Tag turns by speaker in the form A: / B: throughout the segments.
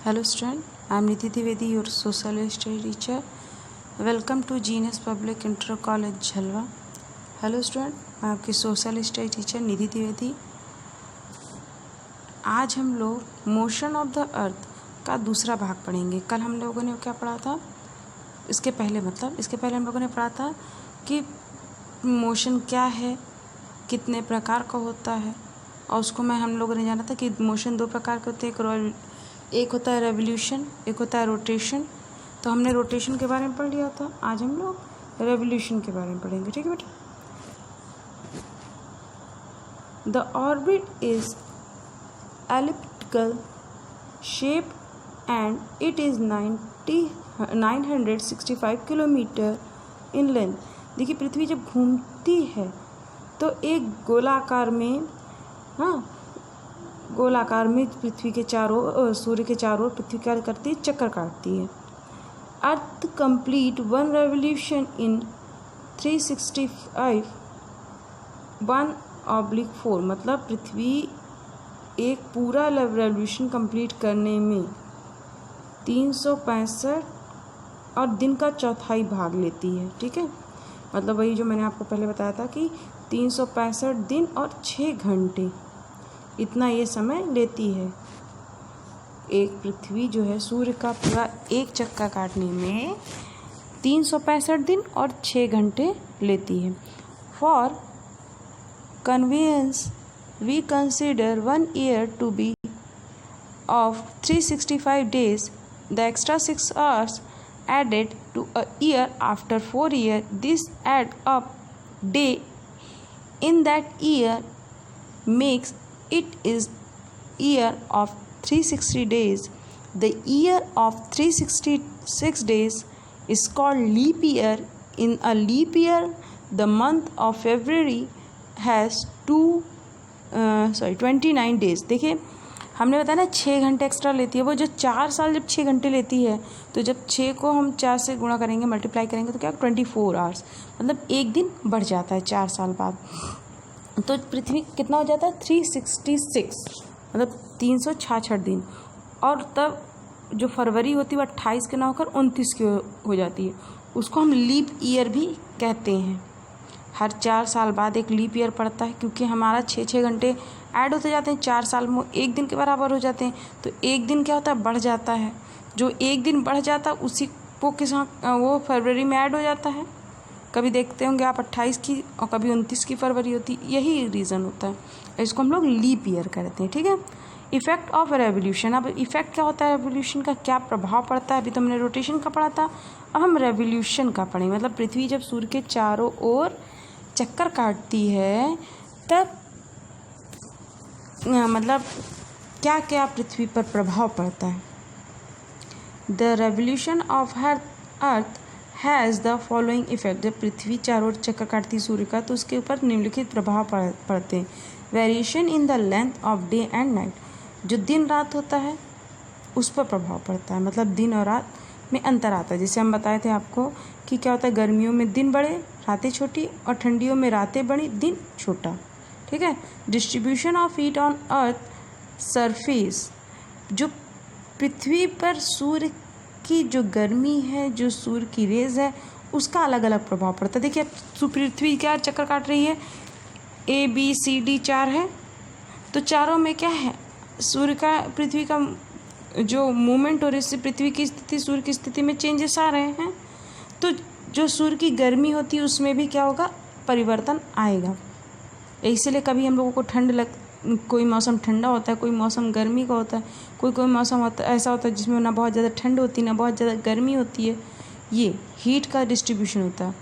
A: Hello student, I am Nidhi Dwivedi, your social study teacher. Welcome to Genius Public Inter College Jhalwa. Hello student, मैं आपकी social study teacher निधि द्विवेदी। आज हम लोग motion of the earth का दूसरा भाग पढ़ेंगे। कल हम लोगों ने क्या पढ़ा था, इसके पहले हम लोगों ने पढ़ा था कि मोशन क्या है, कितने प्रकार का होता है, और उसको हम लोगों ने जाना था कि मोशन दो प्रकार के होते हैं, एक होता है रेवोल्यूशन, एक होता है रोटेशन। तो हमने रोटेशन के बारे में पढ़ लिया था, आज हम लोग रेवोल्यूशन के बारे में पढ़ेंगे। ठीक है बेटा। The orbit is elliptical shape and it is 965 kilometre in length. देखिए, पृथ्वी जब घूमती है तो एक गोलाकार में पृथ्वी के चारों सूर्य के चारों पृथ्वी क्या करती है, चक्कर काटती है। अर्थ कंप्लीट वन रेवोल्यूशन इन 365 1/4, मतलब पृथ्वी एक पूरा रेवोल्यूशन कंप्लीट करने में 365 और दिन का चौथाई भाग लेती है। ठीक है, मतलब वही जो मैंने आपको पहले बताया था कि 365 दिन और 6 घंटे, इतना ये समय लेती है। एक पृथ्वी जो है सूर्य का पूरा एक चक्कर काटने में 365 दिन और 6 घंटे लेती है। For convenience we consider 1 year to be of 365 days. The extra 6 hours added to a year after 4 years, this add up day in that year makes it is year of 360 days. The year of 366 days is called leap year. In a leap year, the month of February has 29 days. देखिए, हमने बताया ना 6 घंटे extra लेती है। वो जो 4 साल जब 6 घंटे लेती है, तो जब 6 को हम 4 से गुणा करेंगे, मल्टीप्लाई करेंगे, तो क्या 24 आवर्स, मतलब एक दिन बढ़ जाता है 4 साल बाद। तो पृथ्वी कितना हो जाता है, 366, मतलब 366 दिन। और तब जो फरवरी होती है वो 28 के ना होकर 29 की हो जाती है। उसको हम लीप ईयर भी कहते हैं। हर 4 साल बाद एक लीप ईयर पड़ता है, क्योंकि हमारा 6 घंटे ऐड होते जाते हैं, 4 साल में एक दिन के बराबर हो जाते हैं। तो एक दिन क्या होता है, बढ़ जाता है। जो एक दिन बढ़ जाता है उसी को वो फरवरी में ऐड हो जाता है। कभी देखते होंगे आप 28 की और कभी 29 की फरवरी होती, यही रीज़न होता है। इसको हम लोग लीप ईयर कहते हैं। ठीक है। Effect of revolution. अब इफेक्ट क्या होता है, रेवोल्यूशन का क्या प्रभाव पड़ता है। अभी तो हमने रोटेशन का पढ़ा था, अब हम रेवोल्यूशन का पढ़ेंगे। मतलब पृथ्वी जब सूर्य के चारों ओर चक्कर काटती है तब मतलब क्या क्या पृथ्वी पर प्रभाव पड़ता है। The revolution of earth has the following effect. जब पृथ्वी चारों ओर चक्कर काटती है सूर्य का, तो उसके ऊपर निम्नलिखित प्रभाव पड़ते हैं। Variation in the length of day and night. जो दिन रात होता है उस पर प्रभाव पड़ता है, मतलब दिन और रात में अंतर आता है। जैसे हम बताए थे आपको कि क्या होता है, गर्मियों में दिन बड़े रातें छोटी, और ठंडियों में रातें बड़ी दिन छोटा। ठीक है। Distribution of heat on earth surface. जो पृथ्वी पर सूर्य की जो गर्मी है, जो सूर्य की रेज है, उसका अलग अलग प्रभाव पड़ता है। देखिए, पृथ्वी क्या चक्कर काट रही है, ABCD 4 है, तो चारों में क्या है, सूर्य का पृथ्वी का जो मूवमेंट हो रही है, इससे पृथ्वी की स्थिति सूर्य की स्थिति में चेंजेस आ रहे हैं। तो जो सूर्य की गर्मी होती है उसमें भी क्या होगा, परिवर्तन आएगा। इसलिए कभी हम लोगों को कोई मौसम ठंडा होता है, कोई मौसम गर्मी का होता है, कोई मौसम ऐसा होता है जिसमें ना बहुत ज़्यादा ठंड होती है ना बहुत ज़्यादा गर्मी होती है। ये हीट का डिस्ट्रीब्यूशन होता है।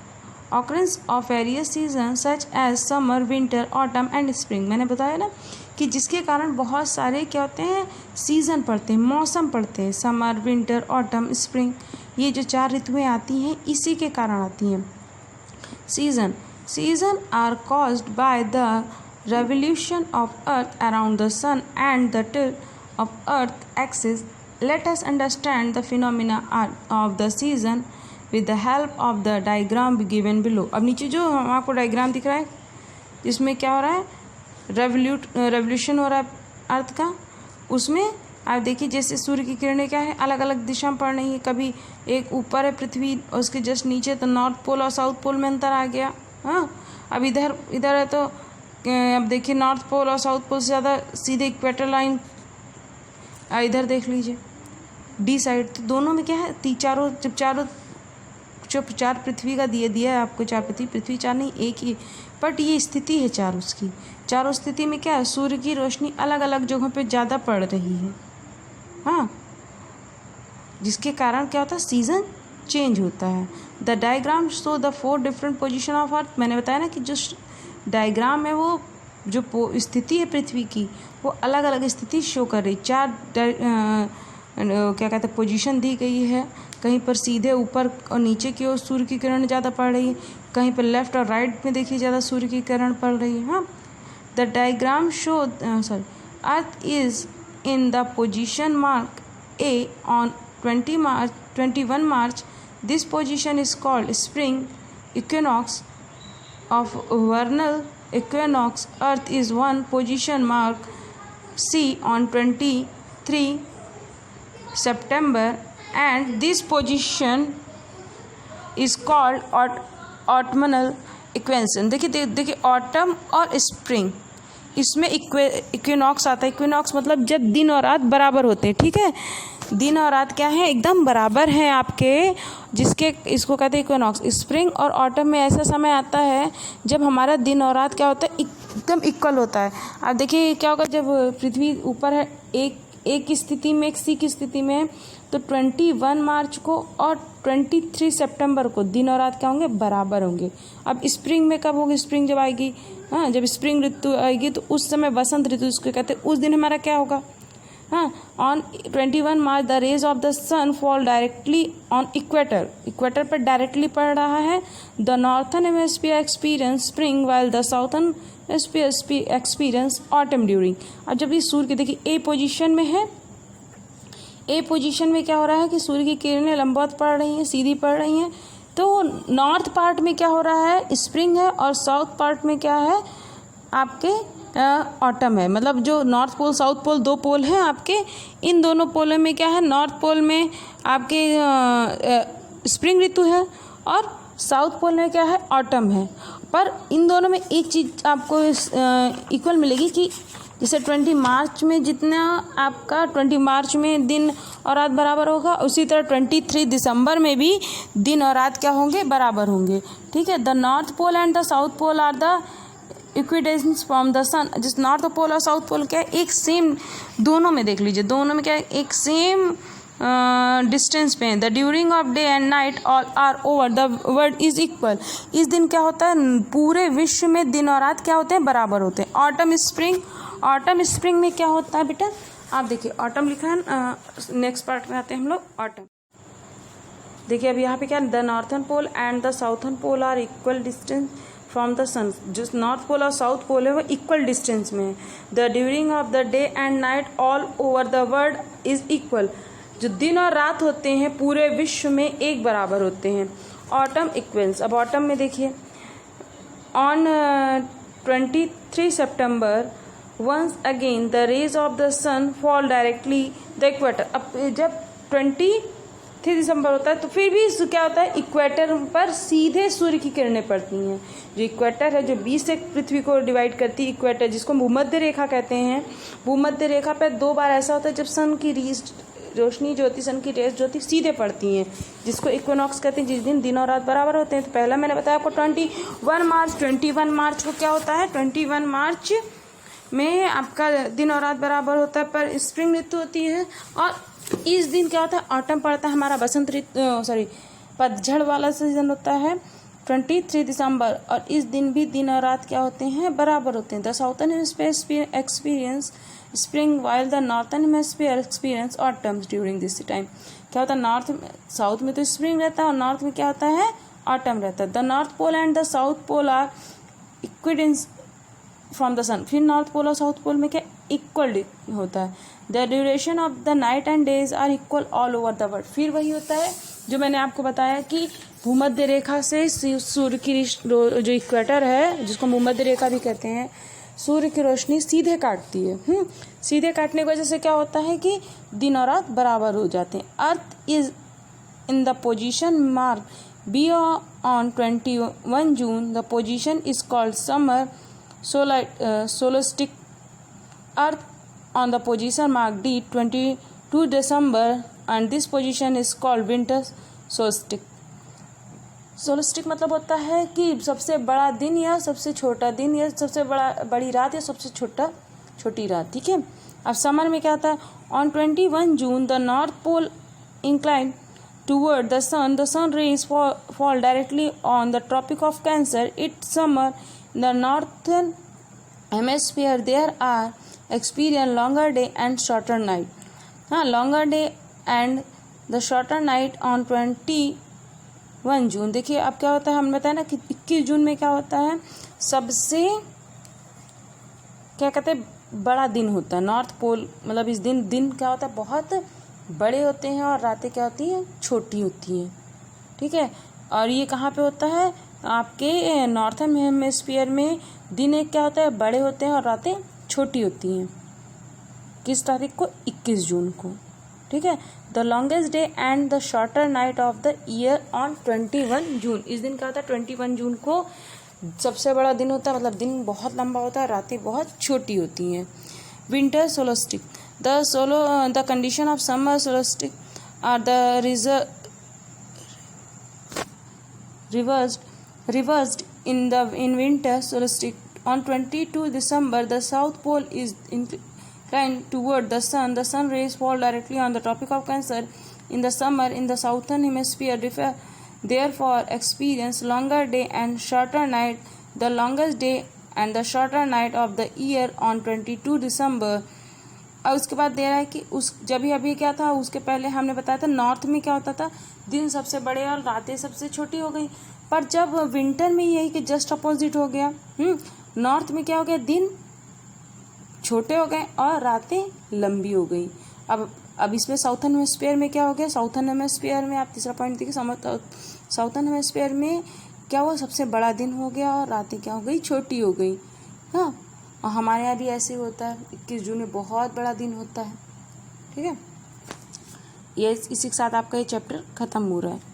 A: Occurrence of various season such as summer, winter, autumn and spring. मैंने बताया ना कि जिसके कारण बहुत सारे क्या होते हैं, सीज़न पड़ते हैं, मौसम पड़ते हैं। समर, विंटर, ऑटम, स्प्रिंग, ये जो 4 ऋतुएँ आती हैं इसी के कारण आती हैं। Season are caused by the revolution of earth around the sun and the tilt of earth axis. Let us understand the phenomena of the season with the help of the diagram given below। अब नीचे जो आपको diagram दिख रहा है, जिसमें क्या हो रहा है, रेवोल्यूशन हो रहा है अर्थ का, उसमें आप देखिए जैसे सूर्य की किरणें क्या है अलग अलग दिशा में पड़ रही है, कभी एक ऊपर है पृथ्वी और उसके जस्ट नीचे, तो नॉर्थ पोल और साउथ पोल में अंतर आ गया। हाँ, अब इधर है तो अब देखिए नॉर्थ पोल और साउथ पोल से ज़्यादा सीधे इक्वेटर लाइन इधर देख लीजिए डी साइड, तो दोनों में क्या है चार पृथ्वी का दिया है आपको, चार पृथ्वी चार नहीं एक ही, बट ये स्थिति है चार उसकी, चारों स्थिति में क्या है सूर्य की रोशनी अलग अलग जगहों पे ज़्यादा पड़ रही है। हाँ, जिसके कारण क्या होता है सीजन चेंज होता है। The diagram show the 4 different position of earth. मैंने बताया ना कि जो डायग्राम है वो जो स्थिति है पृथ्वी की वो अलग अलग स्थिति शो कर रही, चार क्या कहते हैं पोजीशन दी गई है। कहीं पर सीधे ऊपर और नीचे की ओर सूर्य की किरण ज़्यादा पड़ रही है, कहीं पर लेफ्ट और राइट में देखिए ज़्यादा सूर्य की किरण पड़ रही है। हाँ, the diagram show earth is in the position mark A on 21 March. This position is called spring equinox of vernal equinox. Earth is one position mark C on 23 September, and this position is called autumnal equinox. देखिए autumn और spring इसमें equinox आता है। Equinox मतलब जब दिन और रात बराबर होते हैं, ठीक है, दिन और रात क्या है एकदम बराबर हैं आपके, जिसके इसको कहते हैं इक्विनॉक्स। स्प्रिंग और ऑटम में ऐसा समय आता है जब हमारा दिन और रात क्या होता है एकदम इक्वल होता है। आप देखिए क्या होगा जब पृथ्वी ऊपर है एक स्थिति में, एक सी की स्थिति में, तो 21 मार्च को और 23 सितंबर को दिन और रात क्या होंगे बराबर होंगे। अब स्प्रिंग में कब होगी, स्प्रिंग जब आएगी, हाँ जब स्प्रिंग ऋतु आएगी तो उस समय वसंत ऋतु इसको कहते हैं, उस दिन हमारा क्या होगा, हाँ on 21 March the rays of the sun fall directly on equator पर डायरेक्टली पड़ रहा है। The northern hemisphere experience spring while the southern hemisphere experience autumn during. अब जब ये सूर्य की देखिए ए पोजीशन में है, ए पोजीशन में क्या हो रहा है कि सूर्य की किरणें लंबवत पड़ रही हैं, सीधी पड़ रही हैं, तो नॉर्थ पार्ट में क्या हो रहा है स्प्रिंग है और साउथ पार्ट में क्या है आपके ऑटम है। मतलब जो नॉर्थ पोल साउथ पोल दो पोल हैं आपके, इन दोनों पोलों में क्या है, नॉर्थ पोल में आपके स्प्रिंग ऋतु है और साउथ पोल में क्या है ऑटम है। पर इन दोनों में एक चीज़ आपको इक्वल मिलेगी कि जैसे 20 मार्च में जितना आपका 20 मार्च में दिन और रात बराबर होगा, उसी तरह 23 दिसंबर में भी दिन और रात क्या होंगे बराबर होंगे, ठीक है। The north pole and the south pole are the equidistance from the sun. जिस नॉर्थ पोल और साउथ पोल क्या है एक सेम, दोनों में देख लीजिए दोनों में क्या है एक सेम डिस्टेंस पे है। The during of day and night all are over the world is equal. इस दिन क्या होता है पूरे विश्व में दिन और रात क्या होते हैं बराबर होते हैं। ऑटम स्प्रिंग में क्या होता है बेटा, आप देखिए ऑटम लिखा है, नेक्स्ट पार्ट में आते हैं हम लोग। ऑटम देखिए अब यहाँ पे क्या, the northern pole and the southern pole are equal distance from the sun. जो नॉर्थ पोल और साउथ पोल है वो इक्वल डिस्टेंस में है। The during of the day and night all over the world is equal. जो दिन और रात होते हैं पूरे विश्व में एक बराबर होते हैं। ऑटम इक्वेंस, अब ऑटम में देखिए on 23 September once again the rays of the sun fall directly the equator। अब जब 23 दिसंबर होता है तो फिर भी क्या होता है इक्वेटर पर सीधे सूर्य की किरणें पड़ती हैं। जो इक्वेटर है जो 20 से पृथ्वी को डिवाइड करती है, इक्वेटर जिसको भूमध्य रेखा कहते हैं, भूमध्य रेखा पर दो बार ऐसा होता है जब सन की रोशनी जो होती, सन की रेस जो होती सीधे पड़ती हैं, जिसको इक्विनॉक्स कहते हैं, जिस दिन और रात बराबर होते हैं। तो पहला मैंने बताया आपको 21 मार्च को क्या होता है, 21 मार्च में आपका दिन और रात बराबर होता है, पर स्प्रिंग ऋतु होती है। और इस दिन क्या होता है ऑटम पड़ता है, हमारा बसंत ऋतु पतझड़ वाला सीजन होता है 23 दिसंबर। और इस दिन भी दिन और रात क्या होते हैं बराबर होते हैं। The southern hemisphere experience spring while the northern hemisphere experience autumns during this time. क्या होता है साउथ में तो स्प्रिंग रहता है और नॉर्थ में क्या होता है ऑटम रहता है। The north pole and the south pole are equidistance from the sun. फिर नॉर्थ पोल और साउथ पोल में क्या इक्वल होता है। The duration of the night and days are equal all over the world. फिर वही होता है जो मैंने आपको बताया कि भूमध्य रेखा से सूर्य की जो इक्वेटर है जिसको भूमध्य रेखा भी कहते हैं, सूर्य की रोशनी सीधे काटती है। सीधे काटने की वजह से क्या होता है कि दिन और रात बराबर हो जाते हैं। Earth is in the position mark B on 21 June. The position is called summer solstice. Earth on the position marked D 22 December and this position is called winter solstice. सोलस्टिक मतलब होता है कि सबसे बड़ा दिन या सबसे छोटा दिन या सबसे बड़ी रात या सबसे छोटी रात। ठीक है। अब समर में क्या आता है? On 21 June the north pole incline toward the sun rays fall directly on the tropic of cancer. It summer the northern hemisphere there are experience longer day and shorter night. Longer day and the shorter night on 21 जून। देखिए अब क्या होता है, हमने बताया ना कि 21 जून में क्या होता है, सबसे क्या कहते हैं बड़ा दिन होता है। नॉर्थ पोल मतलब इस दिन क्या होता है बहुत बड़े होते हैं और रातें क्या होती हैं छोटी होती हैं। ठीक है। और ये कहाँ पे होता है? आपके नॉर्थर्न हेमिस्फीयर में दिन एक क्या होता है बड़े होते हैं और रातें छोटी होती हैं। किस तारीख को? 21 जून को। ठीक है। The longest day and the shorter night of the year on 21 जून। इस दिन क्या होता है 21 जून को सबसे बड़ा दिन होता है, मतलब दिन बहुत लंबा होता है, रातें बहुत छोटी होती हैं। Winter solstice the condition of summer solstice are the reversed in winter solstice. On 22 December, the South Pole is inclined toward the sun. The sun rays fall directly on the Tropic of Cancer. In the summer, in the southern hemisphere, therefore experience longer day and shorter night. The longest day and the shorter night of the year on 22 December. और उसके बाद दे रहा है कि जब ही अभी क्या था, उसके पहले हमने बताया था नॉर्थ में क्या होता था, दिन सबसे बड़े और रातें सबसे छोटी हो गई। पर जब विंटर में यही कि जस्ट अपोजिट हो गया। नॉर्थ में क्या हो गया, दिन छोटे हो गए और रातें लंबी हो गई। अब इसमें साउथर्न हेमिस्फीयर में क्या हो गया? साउथर्न हेमिस्फीयर में आप तीसरा पॉइंट देखिए, साउथर्न हेमिस्फीयर में क्या हुआ, सबसे बड़ा दिन हो गया और रातें क्या हो गई, छोटी हो गई। हाँ, और हमारे यहाँ भी ऐसे होता है, 21 जून में बहुत बड़ा दिन होता है। ठीक है। ये इसी के साथ आपका ये चैप्टर खत्म हो रहा है।